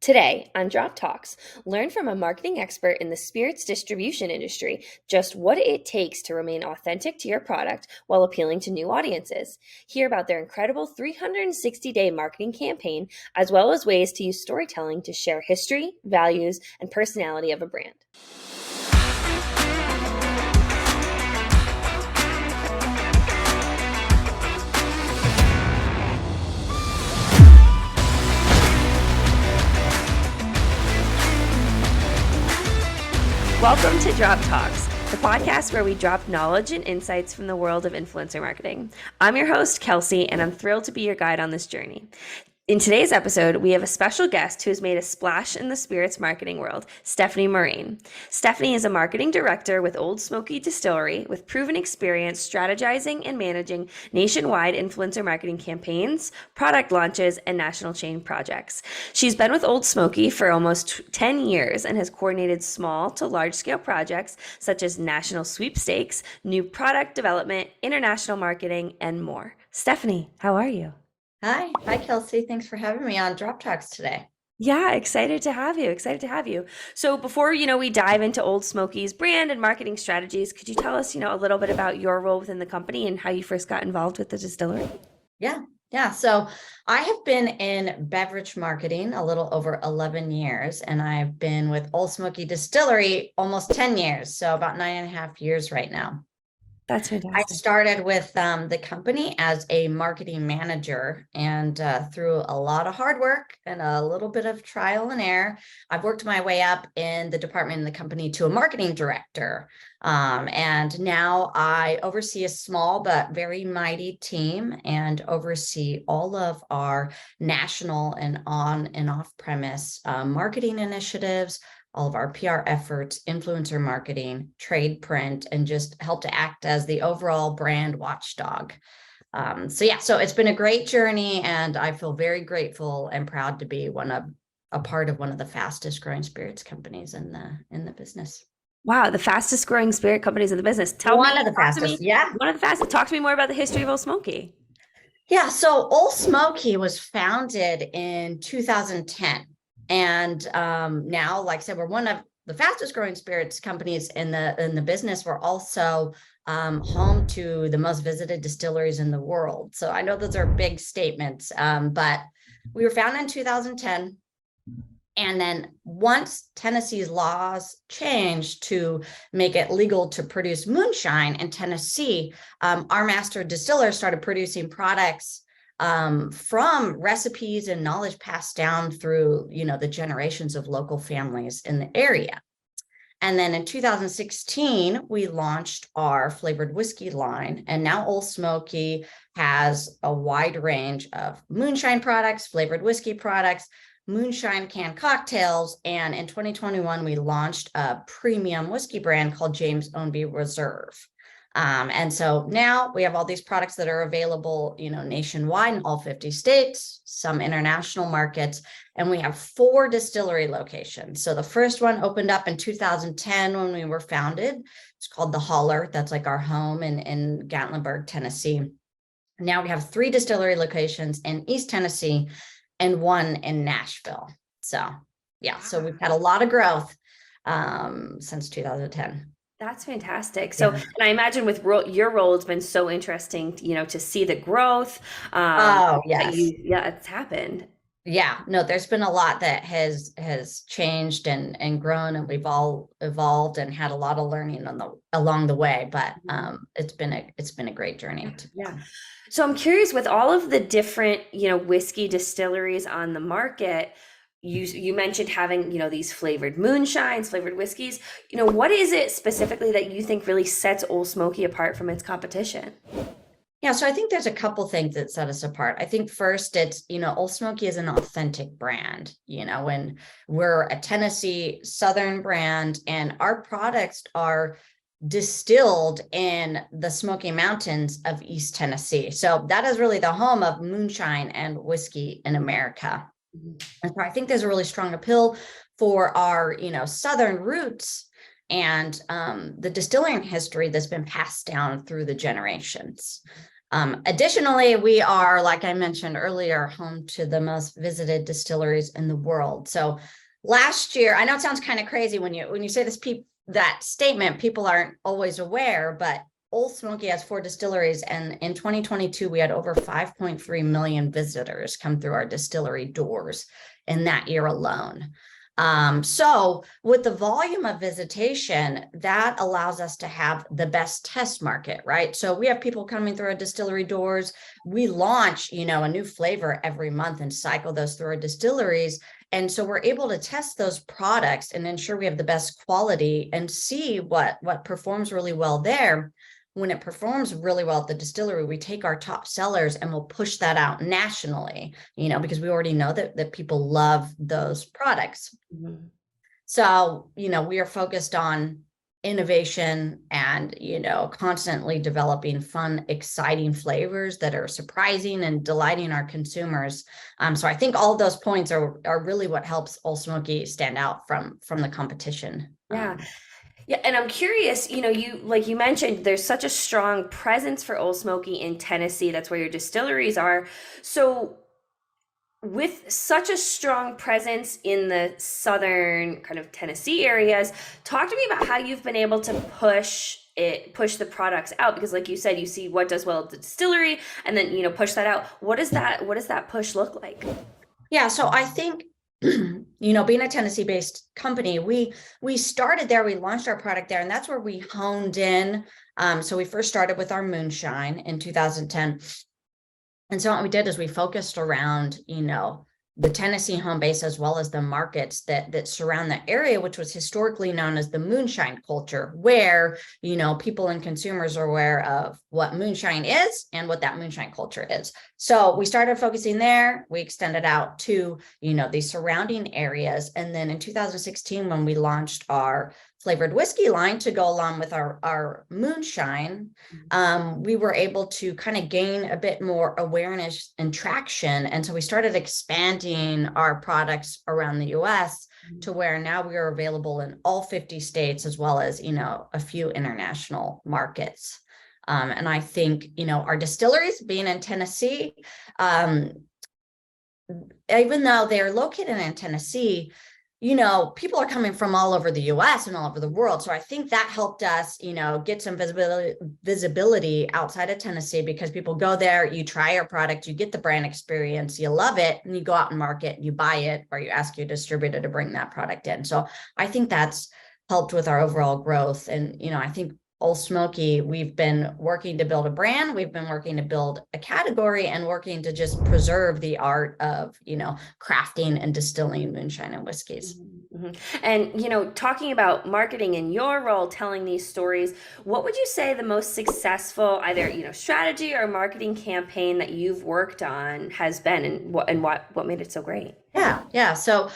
Today on Drop Talks, learn from a marketing expert in the spirits distribution industry just what it takes to remain authentic to your product while appealing to new audiences. Hear about their incredible 360-day marketing campaign, as well as ways to use storytelling to share history, values, and personality of a brand. Welcome to Drop Talks, the podcast where we drop knowledge and insights from the world of influencer marketing. I'm your host, Kelsey, and I'm thrilled to be your guide on this journey. In today's episode, we have a special guest who has made a splash in the spirits marketing world, Stephanie Moraine. Stephanie is a marketing director with Ole Smoky Distillery with proven experience strategizing and managing nationwide influencer marketing campaigns, product launches, and national chain projects. She's been with Ole Smoky for almost 10 years and has coordinated small to large-scale projects such as national sweepstakes, new product development, international marketing, and more. Stephanie, how are you? Hi, Kelsey. Thanks for having me on Drop Talks today. Yeah, excited to have you. So before, we dive into Ole Smoky's brand and marketing strategies, could you tell us, a little bit about your role within the company and how you first got involved with the distillery? Yeah. So I have been in beverage marketing a little over 11 years, and I've been with Ole Smoky Distillery almost 10 years. So about 9.5 years right now. That's fantastic. I started with the company as a marketing manager, and through a lot of hard work and a little bit of trial and error, I've worked my way up in the department in the company to a marketing director. And now I oversee a small but very mighty team and oversee all of our national and on and off premise marketing initiatives, all of our PR efforts, influencer marketing, trade print, and just help to act as the overall brand watchdog. So it's been a great journey, and I feel very grateful and proud to be a part of one of the fastest growing spirits companies in the business. Wow, the fastest growing spirit companies in the business. One of the fastest. Talk to me more about the history of Ole Smoky. Yeah, so Ole Smoky was founded in 2010. And now, like I said, we're one of the fastest growing spirits companies in the business. We're also home to the most visited distilleries in the world. So I know those are big statements, but we were founded in 2010. And then once Tennessee's laws changed to make it legal to produce moonshine in Tennessee, our master distiller started producing products from recipes and knowledge passed down through, the generations of local families in the area. And then in 2016, we launched our flavored whiskey line, and now Ole Smoky has a wide range of moonshine products, flavored whiskey products, moonshine canned cocktails, and in 2021, we launched a premium whiskey brand called James Ownby Reserve. And so now we have all these products that are available, nationwide in all 50 states, some international markets, and we have 4 distillery locations. So the first one opened up in 2010 when we were founded. It's called the Holler. That's like our home in Gatlinburg, Tennessee. Now we have 3 distillery locations in East Tennessee and 1 in Nashville. So we've had a lot of growth since 2010. That's fantastic. So, and I imagine with your role, it's been so interesting, to see the growth. Oh, yes. It's happened. Yeah, no, there's been a lot that has changed and grown, and we've all evolved and had a lot of learning along the way. But it's been a great journey. Yeah. So I'm curious, with all of the different, whiskey distilleries on the market, you mentioned having, these flavored moonshines, flavored whiskeys. What is it specifically that you think really sets Ole Smoky apart from its competition? Yeah, so I think there's a couple things that set us apart. I think first, it's, Ole Smoky is an authentic brand, when we're a Tennessee Southern brand, and our products are distilled in the Smoky Mountains of East Tennessee. So that is really the home of moonshine and whiskey in America. And so I think there's a really strong appeal for our, Southern roots and the distilling history that's been passed down through the generations. Additionally, we are, like I mentioned earlier, home to the most visited distilleries in the world. So last year, I know it sounds kind of crazy when you say that statement, people aren't always aware, but Ole Smoky has 4 distilleries, and in 2022, we had over 5.3 million visitors come through our distillery doors in that year alone. So with the volume of visitation, that allows us to have the best test market, right? So we have people coming through our distillery doors. We launch, a new flavor every month and cycle those through our distilleries. And so we're able to test those products and ensure we have the best quality and see what performs really well there. When it performs really well at the distillery, we take our top sellers and we'll push that out nationally, because we already know that people love those products. Mm-hmm. So, we are focused on innovation and, constantly developing fun, exciting flavors that are surprising and delighting our consumers. So I think all of those points are really what helps Ole Smoky stand out from the competition. Yeah. Yeah, and I'm curious, you mentioned, there's such a strong presence for Ole Smoky in Tennessee. That's where your distilleries are. So with such a strong presence in the southern kind of Tennessee areas, talk to me about how you've been able to push the products out, because like you said, you see what does well at the distillery and then, push that out. What does that push look like? Yeah, so I think being a Tennessee-based company, we started there, we launched our product there, and that's where we honed in. So we first started with our Moonshine in 2010. And so what we did is we focused around, the Tennessee home base, as well as the markets that surround the area, which was historically known as the Moonshine culture, where, people and consumers are aware of what Moonshine is and what that Moonshine culture is. So we started focusing there. We extended out to, the surrounding areas. And then in 2016, when we launched our flavored whiskey line to go along with our Moonshine, we were able to kind of gain a bit more awareness and traction. And so we started expanding our products around the US to where now we are available in all 50 states, as well as, a few international markets. And I think, our distilleries being in Tennessee, even though they're located in Tennessee, people are coming from all over the US and all over the world. So I think that helped us, get some visibility outside of Tennessee, because people go there, you try our product, you get the brand experience, you love it, and you go out and market, you buy it, or you ask your distributor to bring that product in. So I think that's helped with our overall growth. And, I think Ole Smoky, we've been working to build a brand, we've been working to build a category, and working to just preserve the art of, crafting and distilling moonshine and whiskeys. Mm-hmm. And, talking about marketing in your role, telling these stories, what would you say the most successful either, strategy or marketing campaign that you've worked on has been, and what made it so great? Yeah. So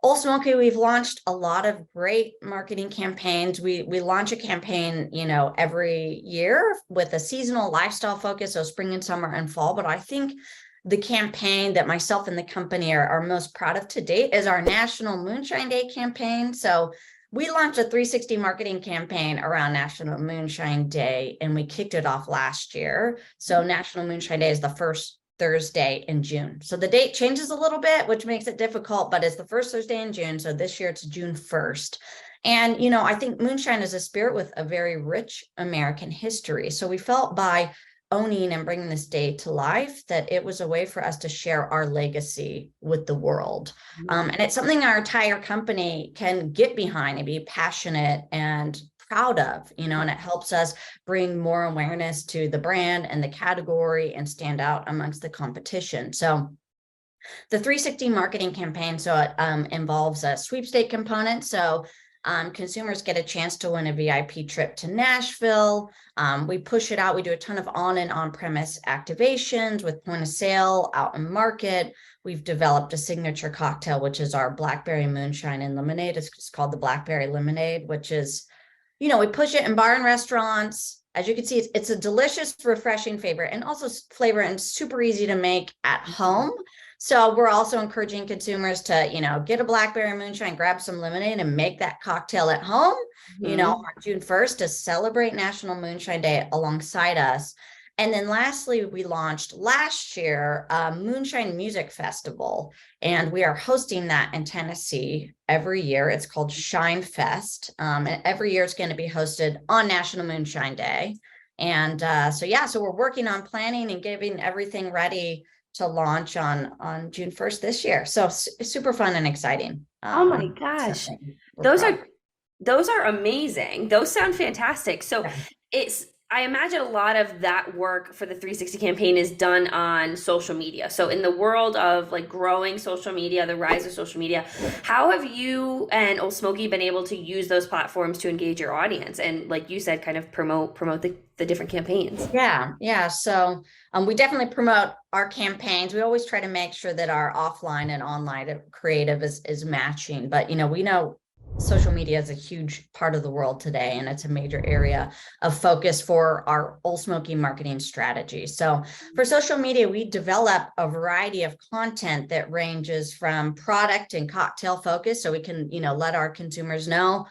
Ole Smoky, we've launched a lot of great marketing campaigns. We launch a campaign, every year with a seasonal lifestyle focus, so spring and summer and fall. But I think the campaign that myself and the company are most proud of to date is our National Moonshine Day campaign. So we launched a 360 marketing campaign around National Moonshine Day, and we kicked it off last year. So National Moonshine Day is the first Thursday in June. So the date changes a little bit, which makes it difficult, but it's the first Thursday in June. So this year it's June 1st. And, I think moonshine is a spirit with a very rich American history. So we felt by owning and bringing this day to life that it was a way for us to share our legacy with the world. And it's something our entire company can get behind and be passionate and proud of, and it helps us bring more awareness to the brand and the category and stand out amongst the competition. So the 360 marketing campaign, so it involves a sweepstake component. So consumers get a chance to win a VIP trip to Nashville. We push it out. We do a ton of on-premise activations with point of sale out in market. We've developed a signature cocktail, which is our blackberry moonshine and lemonade. It's called the blackberry lemonade, which is, we push it in bar and restaurants. As you can see, it's a delicious, refreshing favorite, and also flavor, and super easy to make at home. So we're also encouraging consumers to, get a blackberry moonshine, grab some lemonade, and make that cocktail at home, on June 1st to celebrate National Moonshine Day alongside us. And then lastly, we launched last year Moonshine Music Festival, and we are hosting that in Tennessee every year. It's called Shine Fest. And every year it's going to be hosted on National Moonshine Day. And so we're working on planning and getting everything ready to launch on June 1st this year. So super fun and exciting. Oh my gosh. Those are those are amazing. Those sound fantastic. So Yeah. it's I imagine a lot of that work for the 360 campaign is done on social media. So in the world of like growing social media, the rise of social media, how have you and Ole Smoky been able to use those platforms to engage your audience and, like you said, kind of promote the different campaigns? Yeah. So we definitely promote our campaigns. We always try to make sure that our offline and online creative is matching. But we know social media is a huge part of the world today, and it's a major area of focus for our Ole Smoky marketing strategy. So for social media, we develop a variety of content that ranges from product and cocktail focus, so we can let our consumers know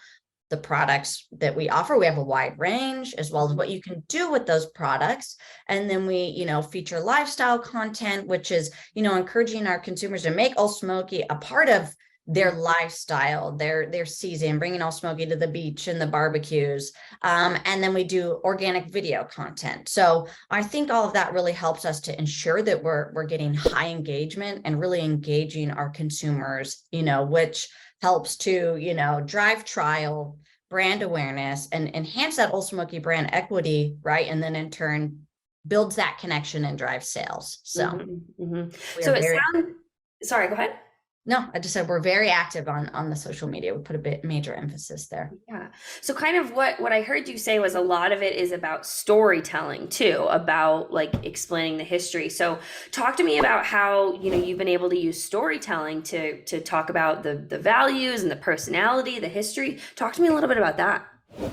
the products that we offer. We have a wide range, as well as what you can do with those products. And then we, feature lifestyle content, which is, encouraging our consumers to make Ole Smoky a part of their lifestyle, their season, bringing Ole Smoky to the beach and the barbecues. And then we do organic video content. So I think all of that really helps us to ensure that we're getting high engagement and really engaging our consumers, which helps to, drive trial, brand awareness, and enhance that Ole Smoky brand equity, right? And then in turn, builds that connection and drives sales. So, So it sounds, sorry, go ahead. No, I just said we're very active on the social media. We put a major emphasis there. Yeah. So kind of what I heard you say was a lot of it is about storytelling too, about like explaining the history. So talk to me about how, you've been able to use storytelling to talk about the values and the personality, the history. Talk to me a little bit about that.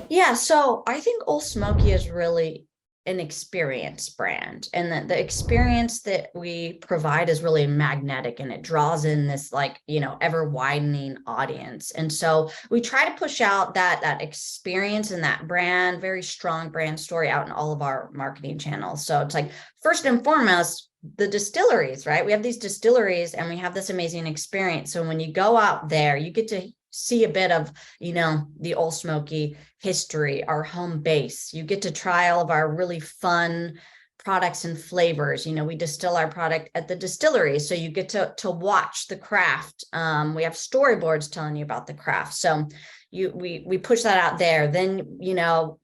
Yeah, so I think Ole Smoky is really an experience brand, and the experience that we provide is really magnetic, and it draws in this ever widening audience. And so we try to push out that experience and that brand, very strong brand story out in all of our marketing channels. So it's like, first and foremost, the distilleries, right? We have these distilleries and we have this amazing experience. So when you go out there, you get to see a bit of, the Ole Smoky history, our home base. You get to try all of our really fun products and flavors. We distill our product at the distillery, so you get to watch the craft. We have storyboards telling you about the craft. So we push that out there. Then,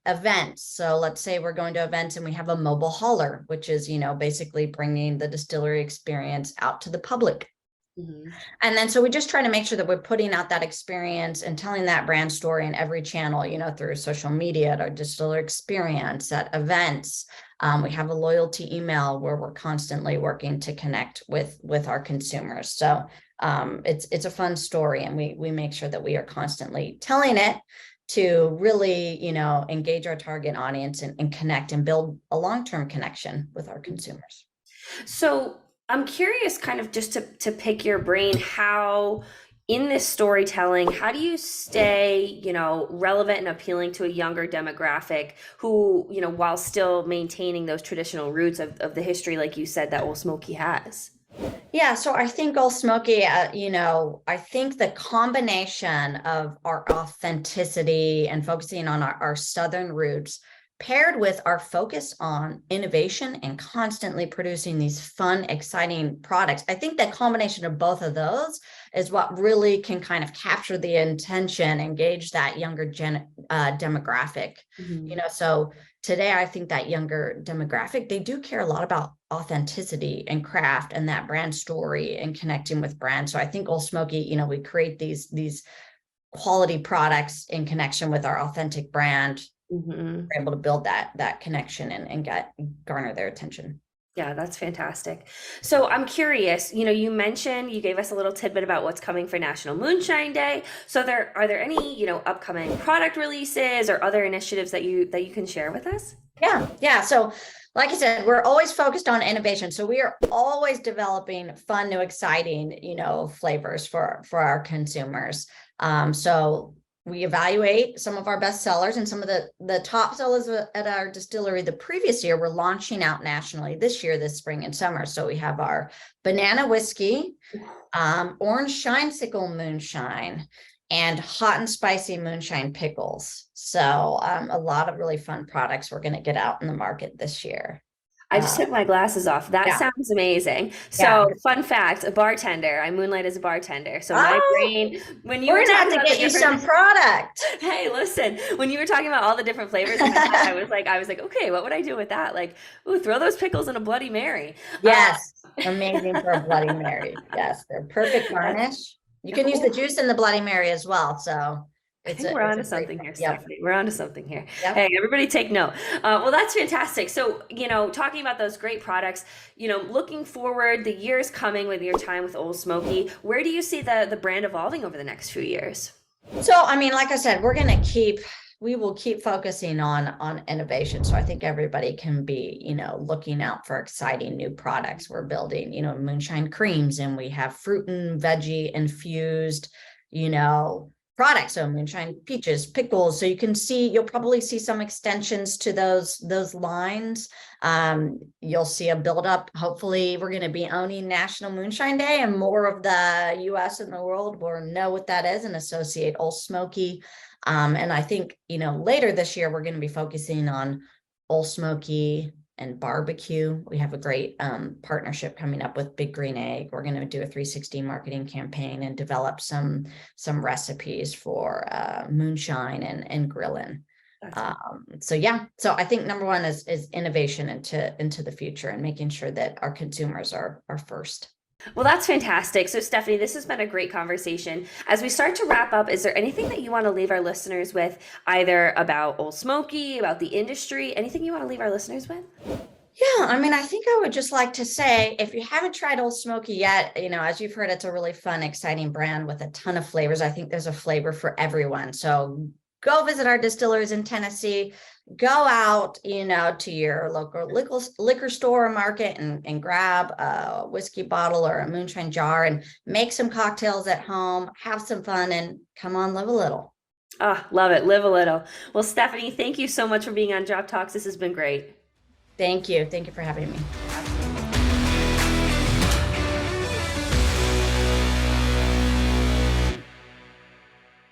events. So let's say we're going to events and we have a mobile hauler, which is, basically bringing the distillery experience out to the public. And then so we just try to make sure that we're putting out that experience and telling that brand story in every channel, through social media, at our distiller experience, at events. We have a loyalty email where we're constantly working to connect with our consumers. So it's a fun story, and we make sure that we are constantly telling it to really, engage our target audience and connect and build a long-term connection with our consumers. So I'm curious, kind of just to pick your brain, how in this storytelling, how do you stay, relevant and appealing to a younger demographic who, while still maintaining those traditional roots of the history, like you said, that Ole Smoky has? Yeah, so I think Ole Smoky, I think the combination of our authenticity and focusing on our Southern roots, paired with our focus on innovation and constantly producing these fun, exciting products. I think that combination of both of those is what really can kind of capture the intention, engage that younger demographic. So today, I think that younger demographic, they do care a lot about authenticity and craft and that brand story and connecting with brands. So I think Ole Smoky, we create these quality products in connection with our authentic brand. We're able to build that connection and garner their attention. Yeah, that's fantastic. So I'm curious, you mentioned, you gave us a little tidbit about what's coming for National Moonshine Day. So are there any, upcoming product releases or other initiatives that you can share with us? Yeah. So like I said, we're always focused on innovation. So we are always developing fun, new, exciting, flavors for our consumers. So we evaluate some of our best sellers, and some of the top sellers at our distillery the previous year we're launching out nationally this year, this spring and summer. So we have our banana whiskey, orange shinesicle moonshine, and hot and spicy moonshine pickles. So a lot of really fun products we're going to get out in the market this year. I just took my glasses off. That Yeah. sounds amazing. Yeah. So, fun fact, a bartender. I moonlight as a bartender. So my Oh, brain, when you we're were gonna have talking to about the get you some different, product. hey, listen, when you were talking about all the different flavors in my head, I was like, okay, what would I do with that? Like, ooh, throw those pickles in a Bloody Mary. Yes, amazing for a Bloody Mary. Yes, they're perfect garnish. You can use the juice in the Bloody Mary as well. So I think we're onto something here, Yep. Stephanie. We're onto something here. Yep. Hey, everybody take note. Well, that's fantastic. So, talking about those great products, looking forward, the years coming with your time with Ole Smoky, where do you see the brand evolving over the next few years? So, I mean, like I said, we will keep focusing on innovation. So I think everybody can be, looking out for exciting new products. We're building, moonshine creams, and we have fruit and veggie infused, products. So moonshine peaches, pickles. So you'll probably see some extensions to those lines. You'll see a buildup. Hopefully we're going to be owning National Moonshine Day, and more of the US and the world will know what that is and associate Ole Smoky. And I think, later this year, we're going to be focusing on Ole Smoky and barbecue. We have a great partnership coming up with Big Green Egg. We're going to do a 360 marketing campaign and develop some recipes for moonshine and grilling. So I think number one is innovation into the future, and making sure that our consumers are first. Well, that's fantastic. So, Stephanie, this has been a great conversation. As we start to wrap up, is there anything that you want to leave our listeners with, either about Ole Smoky, about the industry, anything you want to leave our listeners with? Yeah, I mean, I think I would just like to say, if you haven't tried Ole Smoky yet, as you've heard, it's a really fun, exciting brand with a ton of flavors. I think there's a flavor for everyone. So go visit our distillers in Tennessee. Go out, to your local liquor store or market, and grab a whiskey bottle or a moonshine jar and make some cocktails at home, have some fun, and come on, live a little. Ah, love it. Live a little. Well, Stephanie, thank you so much for being on Drop Talks. This has been great. Thank you. Thank you for having me.